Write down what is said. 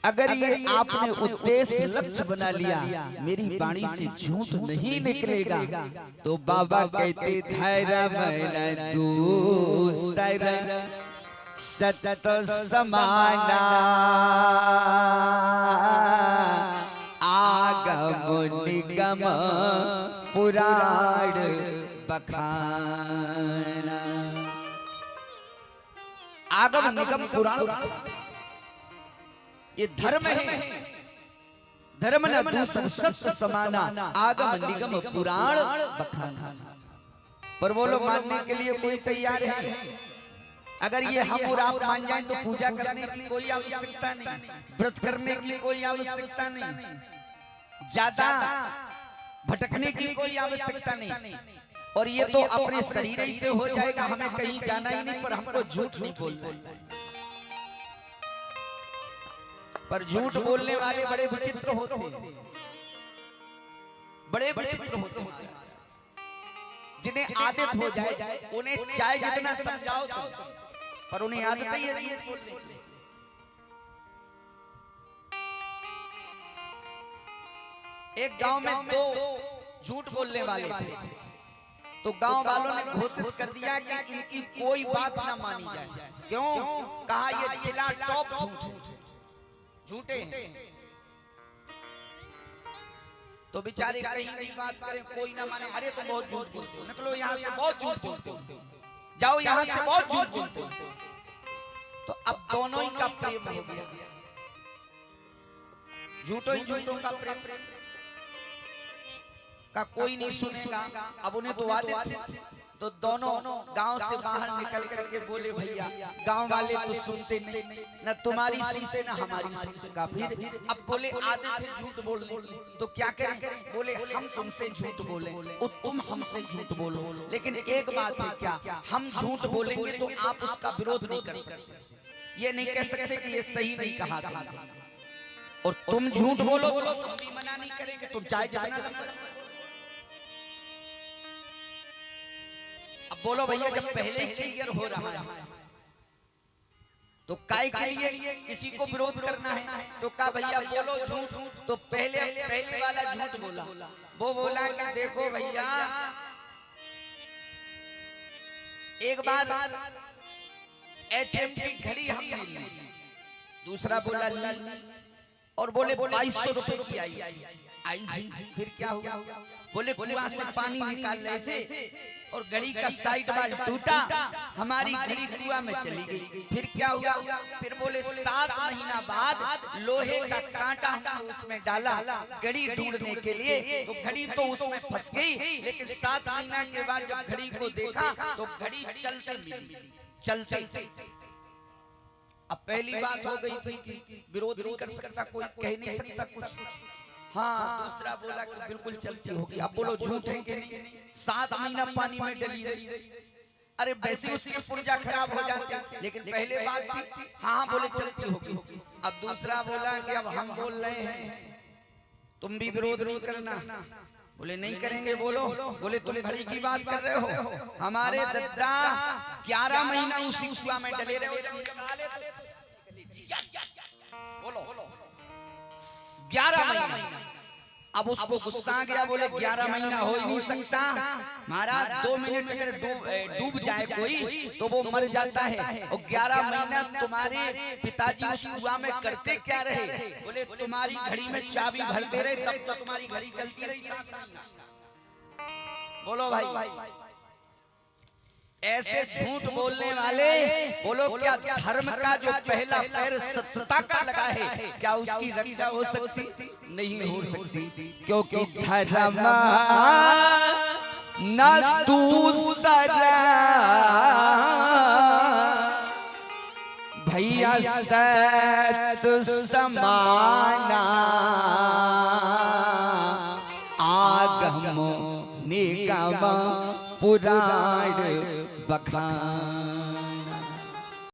अगर ये आपने उद्देश्य लक्ष्य बना लिया, मेरी वाणी से झूठ नहीं निकलेगा, तो बाबा कहते धैर्य मैंने दूसरा सत समाना आगम निगम पुराण बखाना। आगम निगम पुराण ये धर्म है। धर्म न दूसर सत्य समाना आगम निगम पुराण बखाना। पर वो लोग मानने के लिए कोई तैयार है? अगर ये हम और आप मान जाएं तो पूजा करने के लिए कोई आवश्यकता नहीं, व्रत करने के लिए कोई आवश्यकता नहीं, ज्यादा भटकने की कोई आवश्यकता नहीं। और ये तो अपने शरीर ही से हो जाएगा, हमें कहीं जाना ही नहीं। पर हमको झूठ नहीं बोलना। पर झूठ बोलने वाले बड़े विचित्र होते हैं, बड़े विचित्र होते हैं। जिन्हें आदत हो जाए, उन्हें चाहे जितना समझाओ तो, पर उन्हें आदत ही है झूठ बोलने। एक गांव में दो झूठ बोलने वाले थे, तो गांव वालों ने घोषित कर दिया कि इनकी कोई बात ना मानी जाए। क्यों? कहा ये जिला टॉप झूठे हैं। तो बेचारे कहीं नहीं बात करें, कोई ना माने। अरे तो बहुत झूठ बोलते हो, निकलो यहाँ से, बहुत झूठ बोलते हो, जाओ यहाँ से, बहुत झूठ बोलते हो। तो अब दोनों ही का प्रेम हो गया, झूठों ही झूठों का प्रेम का कोई नहीं सुनेगा। अब उन्हें तो आदत थी, तो दोनों गांव से बाहर निकल करके बोले भैया गांव वाले तो सुनते नहीं, न तुम्हारी सुनते न हमारी सुनते। का फिर अब बोले आदत है झूठ बोलने की, तो क्या करें? बोले हम तुमसे झूठ बोले और तुम हमसे झूठ बोलो, लेकिन एक बात है, क्या हम झूठ बोलेंगे तो आप उसका विरोध नहीं कर सकते। ये नहीं कह सकते कि ये सही नहीं कहा था, और तुम झूठ बोलो तो हम भी मना नहीं करेंगे, तुम चाहे जाना। अब बोलो भैया, जब पहले ही क्लियर हो रहा है तो काय के लिए किसी को विरोध करना है? तो कहा भैया बोलो झूठ, तो पहले वाला झूठ बोला। वो बोला कि देखो भैया, एक बार HM की घड़ी हमने ली, दूसरा बोला ली, और बोले 2200 रुपए की आई। फिर क्या हुआ? बोले कुआं से पानी निकाल रहे थे और घड़ी का साइड बार टूटा, हमारी घड़ी कुआं में चली गई। फिर क्या हुआ? फिर बोले 7 महीना बाद लोहे का कांटा उसमें डाला घड़ी ढूंढने के लिए, तो घड़ी तो उसमें फंस गई, लेकिन 7 महीना के बाद जब घड़ी को देखा तो घड़ी चल चल। अब पहली बात हो गई थी कि विरोध नहीं कर सकता कोई, कह नहीं सकता कुछ। हाँ, दूसरा बोला कि बिल्कुल चलती होगी। अब बोलो झूठ है कि नहीं? 7 महीना पानी में डली रही, अरे वैसे उसकी पुर्जा खराब हो जाती, लेकिन पहले बात थी हाँ बोले चलती होगी। अब दूसरा बोला कि अब हम बोल रहे हैं, तुम भी विरोध नहीं करना। बोले नहीं करेंगे। बोलो। बोले तुम घड़ी की बात कर रहे हो, हमारे दादा 11 महीना उसी कुआं में डले रहे। बोलो 11 महीना। अब उसको गुस्सा आ गया, बोले 11 महीना हो ही नहीं सकता महाराज, 2 मिनट अगर डूब जाए कोई तो वो मर जाता है, और 11 महीना तुम्हारे पिताजी उस कुआं में करते क्या रहे? बोले तुम्हारी घड़ी में चाबी भरते रहे, तब तो तुम्हारी घड़ी चलती रही 7 महीना। बोलो भाई, ऐसे झूठ बोलने वाले, बोलो क्या धर्म का जो पहला पैर सत्यता का लगा है, क्या उसकी रक्षा हो सकती? नहीं हो सकती, क्योंकि धर्म न दूसरा भैया सत समाना आगम निगम पुराण बखान।